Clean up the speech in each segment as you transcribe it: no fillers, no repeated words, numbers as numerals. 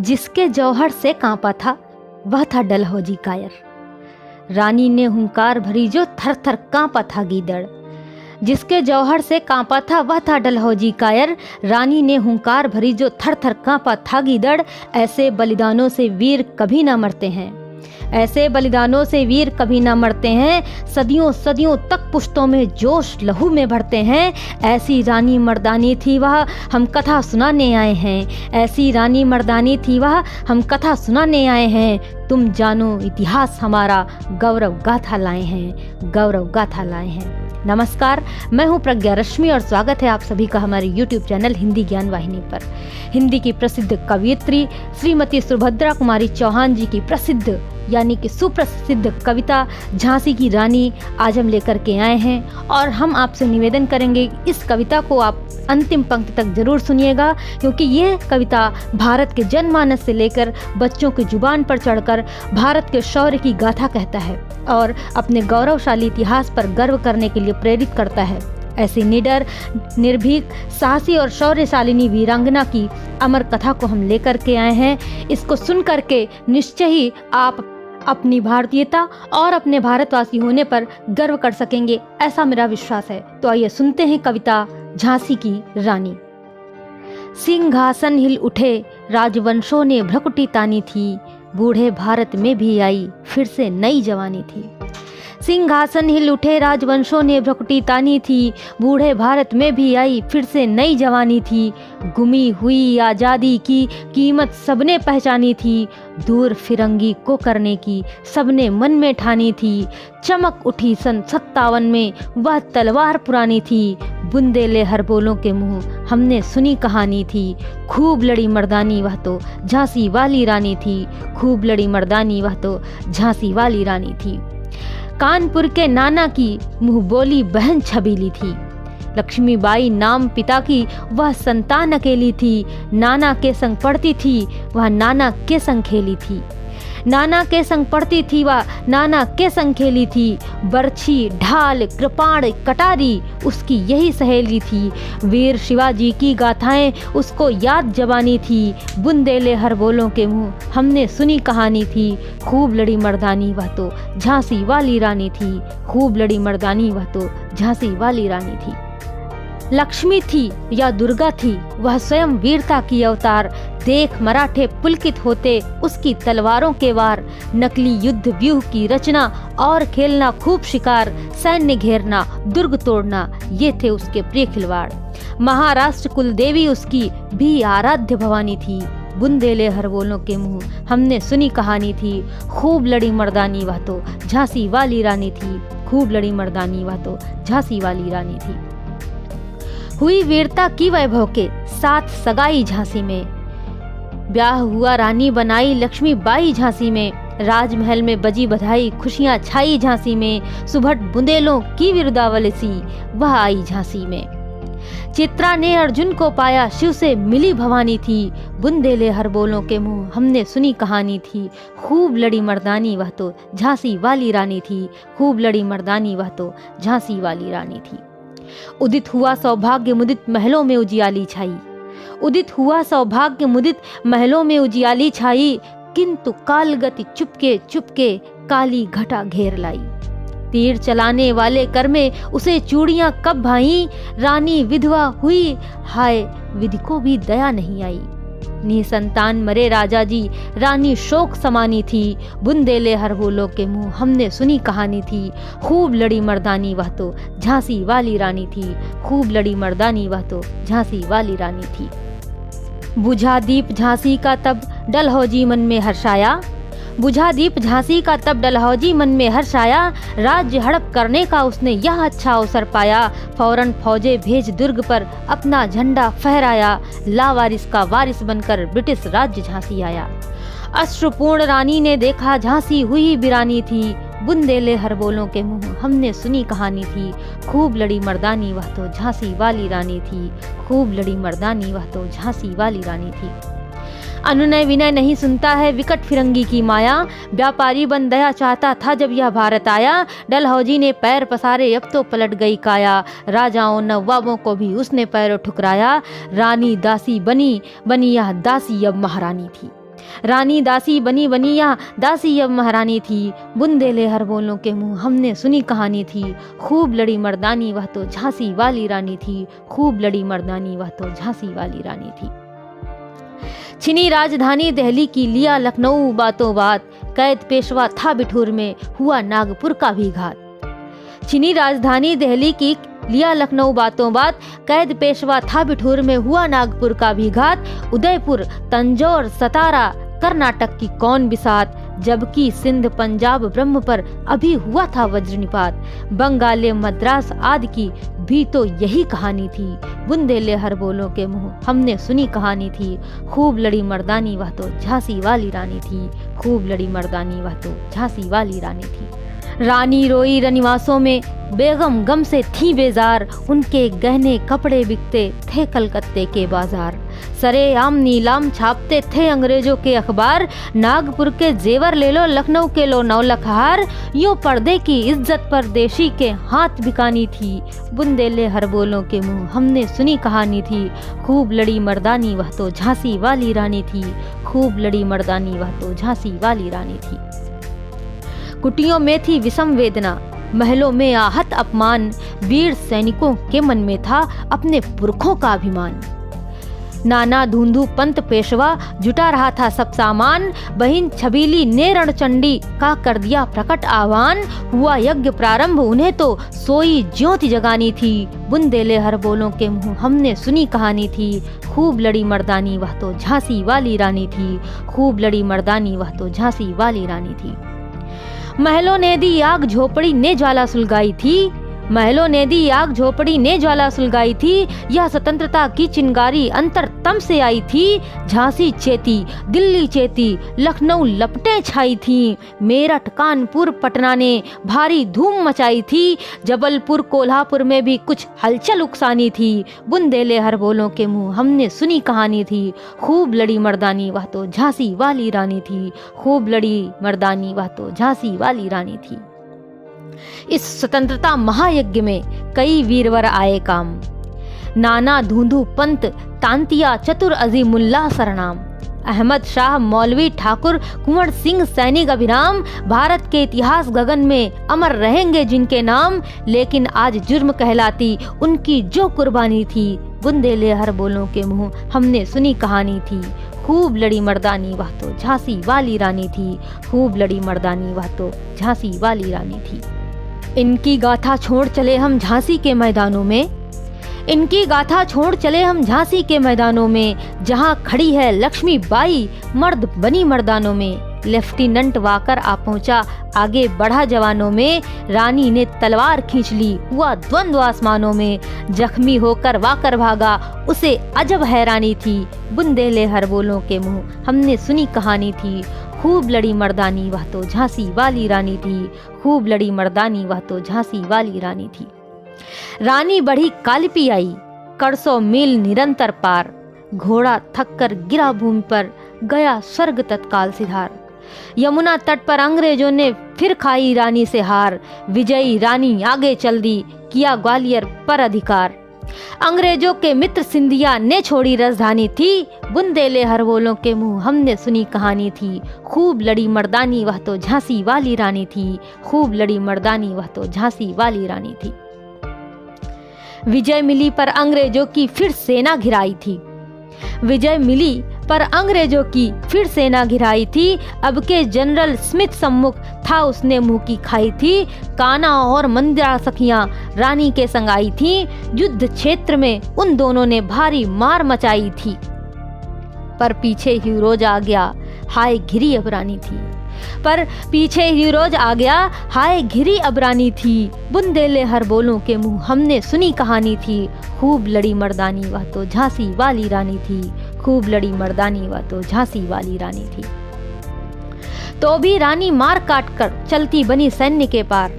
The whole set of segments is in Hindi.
जिसके जौहर से कांपा था वह था डलहौजी कायर। रानी ने हुंकार भरी जो थर थर कांपा था गीदड़। जिसके जौहर से कांपा था वह था डलहौजी कायर। रानी ने हुंकार भरी जो थर थर कांपा था गीदड़। ऐसे बलिदानों से वीर कभी ना मरते हैं, ऐसे बलिदानों से वीर कभी ना मरते हैं। सदियों सदियों तक पुश्तों में जोश लहू में भरते हैं। ऐसी रानी मर्दानी थी वह, हम कथा सुनाने आए हैं। ऐसी रानी मर्दानी थी वह, हम कथा सुनाने आए हैं। तुम जानो इतिहास हमारा, गौरव गाथा लाए हैं, गौरव गाथा लाए हैं। नमस्कार, मैं हूं प्रज्ञा रश्मि और स्वागत है आप सभी का हमारे YouTube चैनल हिंदी ज्ञान वाहिनी पर। हिंदी की प्रसिद्ध कवयित्री श्रीमती सुभद्रा कुमारी चौहान जी की प्रसिद्ध यानी कि सुप्रसिद्ध कविता झांसी की रानी आज हम लेकर के आए हैं और हम आपसे निवेदन करेंगे इस कविता को आप अंतिम पंक्ति तक जरूर सुनिएगा, क्योंकि ये कविता भारत के जनमानस से लेकर बच्चों की जुबान पर चढ़कर भारत के शौर्य की गाथा कहता है और अपने गौरवशाली इतिहास पर गर्व करने के लिए प्रेरित करता है। ऐसी निडर, निर्भीक, साहसी और शौर्यशालिनी वीरांगना की अमर कथा को हम लेकर के आए हैं। इसको सुन करके निश्चय ही आप अपनी भारतीयता और अपने भारतवासी होने पर गर्व कर सकेंगे, ऐसा मेरा विश्वास है। तो आइए सुनते हैं कविता झांसी की रानी। सिंहासन हिल उठे राजवंशों ने भ्रकुटी तानी थी, बूढ़े भारत में भी आई फिर से नई जवानी थी। सिंहासन हिल उठे राजवंशों ने भ्रकुटी तानी थी, बूढ़े भारत में भी आई फिर से नई जवानी थी। गुमी हुई आज़ादी की कीमत सबने पहचानी थी, दूर फिरंगी को करने की सबने मन में ठानी थी। चमक उठी सन 57 में वह तलवार पुरानी थी, बुंदेले हर बोलों के मुंह हमने सुनी कहानी थी। खूब लड़ी मर्दानी वह तो झांसी वाली रानी थी, खूब लड़ी मर्दानी वह तो झांसी वाली रानी थी। कानपुर के नाना की मुंह बोली बहन छबीली थी, लक्ष्मीबाई नाम पिता की वह संतान अकेली थी। नाना के संग पढ़ती थी वह नाना के संग खेली थी, नाना के संग पढ़ती थी वह नाना के संग खेली थी। बरछी ढाल कृपाण कटारी उसकी यही सहेली थी, वीर शिवाजी की गाथाएं उसको याद जबानी थी। बुंदेले हर बोलों के मुंह हमने सुनी कहानी थी, खूब लड़ी मर्दानी वह तो झांसी वाली रानी थी, खूब लड़ी मर्दानी वह तो झांसी वाली रानी थी। लक्ष्मी थी या दुर्गा थी वह स्वयं वीरता की अवतार, देख मराठे पुलकित होते उसकी तलवारों के वार। नकली युद्ध व्यूह की रचना और खेलना खूब शिकार, सैन्य घेरना दुर्ग तोड़ना ये थे उसके प्रिय खिलवाड़। महाराष्ट्र कुलदेवी उसकी भी आराध्य भवानी थी, बुंदेले हर बोलों के मुंह हमने सुनी कहानी थी। खूब लड़ी मर्दानी वह तो झांसी वाली रानी थी, खूब लड़ी मर्दानी वह तो झांसी वाली रानी थी। हुई वीरता की वैभव के साथ सगाई झांसी में, ब्याह हुआ रानी बनाई लक्ष्मीबाई झांसी में। राजमहल में बजी बधाई खुशियां छाई झांसी में, सुभट बुंदेलों की विरुदावली सी वह आई झांसी में। चित्रा ने अर्जुन को पाया शिव से मिली भवानी थी, बुंदेले हर बोलों के मुंह हमने सुनी कहानी थी। खूब लड़ी मर्दानी वह तो झांसी वाली रानी थी, खूब लड़ी मर्दानी वह तो झांसी वाली रानी थी। उदित हुआ सौभाग्य मुदित महलों में उजियाली छाई, उदित हुआ सौभाग्य मुदित महलों में उजियाली छाई। किंतु कालगति चुपके चुपके काली घटा घेर लाई, तीर चलाने वाले कर में उसे चूड़ियां कब भाई। रानी विधवा हुई हाय विधि को भी दया नहीं आई, निसंतान मरे राजा जी रानी शोक समानी थी। बुंदेले हर बोलों के मुंह हमने सुनी कहानी थी, खूब लड़ी मर्दानी वह तो झांसी वाली रानी थी, खूब लड़ी मर्दानी वह तो झांसी वाली रानी थी। बुझा दीप झांसी का तब डलहौजी मन में हर्षाया, बुझा दीप झांसी का तब डलहौजी मन में हर्ष आया। राज्य हड़प करने का उसने यह अच्छा अवसर पाया, फौरन फौजे भेज दुर्ग पर अपना झंडा फहराया। लावारिस का वारिस बनकर ब्रिटिश राज्य झांसी आया। अश्रुपूर्ण रानी ने देखा झांसी हुई बिरानी थी, बुंदेले हर बोलों के मुंह हमने सुनी कहानी थी। खूब लड़ी मर्दानी वह तो झांसी वाली रानी थी, खूब लड़ी मर्दानी वह तो झांसी वाली रानी थी। अनुनय विनय नहीं सुनता है विकट फिरंगी की माया, व्यापारी बन दया चाहता था जब यह भारत आया। डलहौजी ने पैर पसारे अब तो पलट गई काया, राजाओं नवाबों को भी उसने पैरों ठुकराया। रानी दासी बनी बनी यह दासी अब महारानी थी, रानी दासी बनी बनिया, दासी अब महारानी थी, बुंदेले हर बोलों के मुंह हमने सुनी कहानी थी। खूब लड़ी मर्दानी वह तो झांसी वाली रानी थी, खूब लड़ी मर्दानी वह तो झांसी वाली रानी थी। छिनी राजधानी दिल्ली की, लिया लखनऊ बातों बात, कैद पेशवा था बिठूर में, हुआ नागपुर का भी घात। छिनी राजधानी दिल्ली की, लिया लखनऊ बातों बात, कैद पेशवा था बिठूर में, हुआ नागपुर का भी घात। उदयपुर, तंजौर, सतारा, कर्नाटक की कौन बिसात, जबकि सिंध पंजाब ब्रह्म पर अभी हुआ था वज्रनिपात। बंगाले मद्रास आदि की भी तो यही कहानी थी, बुंदेले हर बोलों के मुंह हमने सुनी कहानी थी। खूब लड़ी मर्दानी वह तो झांसी वाली रानी थी, खूब लड़ी मर्दानी वह तो झांसी वाली रानी थी। रानी रोई रनिवासों में, बेगम गम से थी बेजार, उनके गहने कपड़े बिकते थे कलकत्ते के बाजार। सरेआम नीलाम छापते थे अंग्रेजों के अखबार, नागपुर के जेवर ले लो, लखनऊ के लो 9 लाख हार। यूं पर्दे की इज्जत परदेशी के हाथ बिकानी थी, बुंदेले हर बोलों के मुंह हमने सुनी कहानी थी। खूब लड़ी मर्दानी वह तो झांसी वाली रानी थी, खूब लड़ी मर्दानी वह तो झांसी वाली रानी थी। कुटियों में थी विषम वेदना, महलों में आहत अपमान, वीर सैनिकों के मन में था अपने पुरखों का अभिमान। नाना धुंधु पंत पेशवा जुटा रहा था सब सामान, बहिन छबीली ने रणचंडी का कर दिया प्रकट आह्वान। हुआ यज्ञ प्रारंभ उन्हें तो सोई ज्योति जगानी थी, बुंदेले हर बोलों के मुंह हमने सुनी कहानी थी। खूब लड़ी मर्दानी वह तो झांसी वाली रानी थी, खूब लड़ी मर्दानी वह तो झांसी वाली रानी थी। महलों ने दी आग झोपड़ी ने ज्वाला सुलगाई थी, महलों ने दी आग झोपड़ी ने ज्वाला सुलगाई थी। यह स्वतंत्रता की चिंगारी अंतर तम से आई थी, झांसी चेती, दिल्ली चेती, लखनऊ लपटें छाई थी। मेरठ, कानपुर, पटना ने भारी धूम मचाई थी, जबलपुर, कोल्हापुर में भी कुछ हलचल उकसानी थी। बुंदेले हर बोलों के मुंह हमने सुनी कहानी थी। खूब लड़ी मर्दानी वह तो झांसी वाली रानी थी, खूब लड़ी मर्दानी वह तो झांसी वाली रानी थी। इस स्वतंत्रता महायज्ञ में कई वीरवर आए काम, नाना धुंधु पंत, तांतिया चतुर अजीमुल्लाह सरनाम, अहमद शाह मौलवी ठाकुर, कुंवर सिंह सैनिक अभिराम। भारत के इतिहास गगन में अमर रहेंगे जिनके नाम, लेकिन आज जुर्म कहलाती उनकी जो कुर्बानी थी। बुंदेले हर बोलों के मुंह हमने सुनी कहानी थी। खूब लड़ी मर्दानी वह तो झांसी वाली रानी थी, खूब लड़ी मर्दानी वह तो झांसी वाली रानी थी। इनकी गाथा छोड़ चले हम झांसी के मैदानों में, इनकी गाथा छोड़ चले हम झांसी के मैदानों में, जहां खड़ी है लक्ष्मी बाई मर्द बनी मर्दानों में। लेफ्टिनेंट वाकर आ पहुंचा, आगे बढ़ा जवानों में, रानी ने तलवार खींच ली, हुआ द्वंद्व आसमानों में। जख्मी होकर वाकर भागा, उसे अजब हैरानी थी। बुंदेले हर बोलों के मुंह हमने सुनी कहानी थी। खूब लड़ी मर्दानी वह तो झांसी वाली रानी थी, खूब लड़ी मर्दानी वह तो झांसी वाली रानी थी। रानी बढ़ी कालिपी आई, 150 मील निरंतर पार, घोड़ा थक कर गिरा भूमि पर, गया स्वर्ग तत्काल सिधार। यमुना तट पर अंग्रेजों ने फिर खाई रानी से हार, विजयी रानी आगे चल दी, किया ग्वालियर पर अधिकार। अंग्रेजों के मित्र सिंधिया ने छोड़ी राजधानी थी, बुंदेले हर बोलों के मुंह हमने सुनी कहानी थी। खूब लड़ी मर्दानी वह तो झांसी वाली रानी थी, खूब लड़ी मर्दानी वह तो झांसी वाली रानी थी। विजय मिली पर अंग्रेजों की फिर सेना घिराई थी, विजय मिली पर अंग्रेजों की फिर सेना घिराई थी। अब के जनरल स्मिथ सम्मुख था उसने मुंह की खाई थी। काना और मंदिरा सखियां रानी के संग आई थी, युद्ध क्षेत्र में उन दोनों ने भारी मार मचाई थी। पर पीछे हीरोज आ गया, हाय घिरी अब रानी थी, पर पीछे हीरोज आ गया, हाय घिरी अब रानी थी। बुंदेले हर बोलों के मुंह हमने सुनी कहानी थी। खूब लड़ी मर्दानी वह तो झांसी वाली रानी थी, खूब लड़ी मर्दानी वह तो झांसी वाली रानी थी। तो भी रानी मार काट कर चलती बनी सैन्य के पार,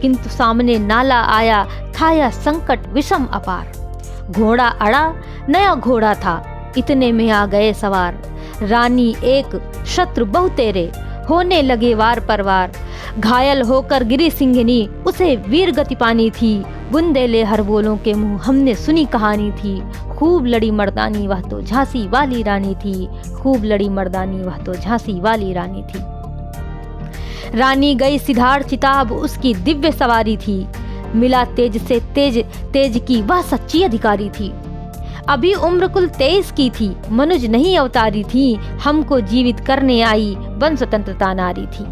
किंतु सामने नाला आया था यह संकट विषम अपार। घोड़ा अड़ा, नया घोड़ा था, इतने में आ गए सवार। रानी एक शत्रु बहु तेरे, होने लगे वार पर वार। घायल होकर गिरी सिंघनी, उसे वीर गति पानी थी। बुंदेले हर बोलों के मुंह हमने सुनी कहानी थी। खूब लड़ी मर्दानी वह तो झांसी वाली रानी थी, खूब लड़ी मर्दानी वह तो झांसी वाली रानी थी। रानी गई सिद्धार्थ चिताब उसकी दिव्य सवारी थी, मिला तेज से तेज, तेज की वह सच्ची अधिकारी थी। अभी उम्र कुल 23 की थी, मनुज नहीं अवतारी थी, हमको जीवित करने आई बन स्वतंत्रता नारी थी।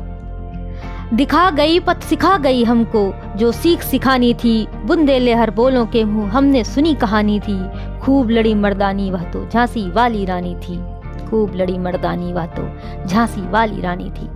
दिखा गई पथ सिखा गई हमको जो सीख सिखानी थी, बुंदेले हर बोलों के मुंह हमने सुनी कहानी थी। खूब लड़ी मर्दानी वह तो झांसी वाली रानी थी, खूब लड़ी मर्दानी वह तो झांसी वाली रानी थी।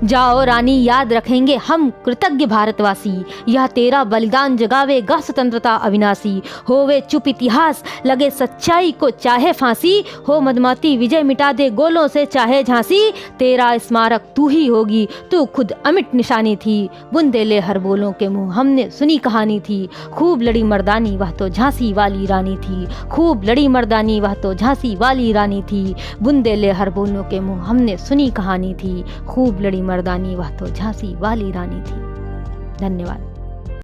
जाओ रानी याद रखेंगे हम कृतज्ञ भारतवासी, यह तेरा बलिदान जगावेगा स्वतंत्रता अविनाशी। होवे चुप इतिहास लगे सच्चाई को चाहे फांसी, हो मदमाती विजय मिटा दे गोलों से चाहे झांसी। तेरा स्मारक तू ही होगी, तू खुद अमिट निशानी थी, बुंदेले हर बोलों के मुंह हमने सुनी कहानी थी। खूब लड़ी मर्दानी वह तो झांसी वाली रानी थी, खूब लड़ी मर्दानी वह तो झांसी वाली रानी थी, बुंदेले हर बोलों के मुंह हमने सुनी कहानी थी। खूब लड़ी मर्दानी वह तो झांसी वाली रानी थी। धन्यवाद।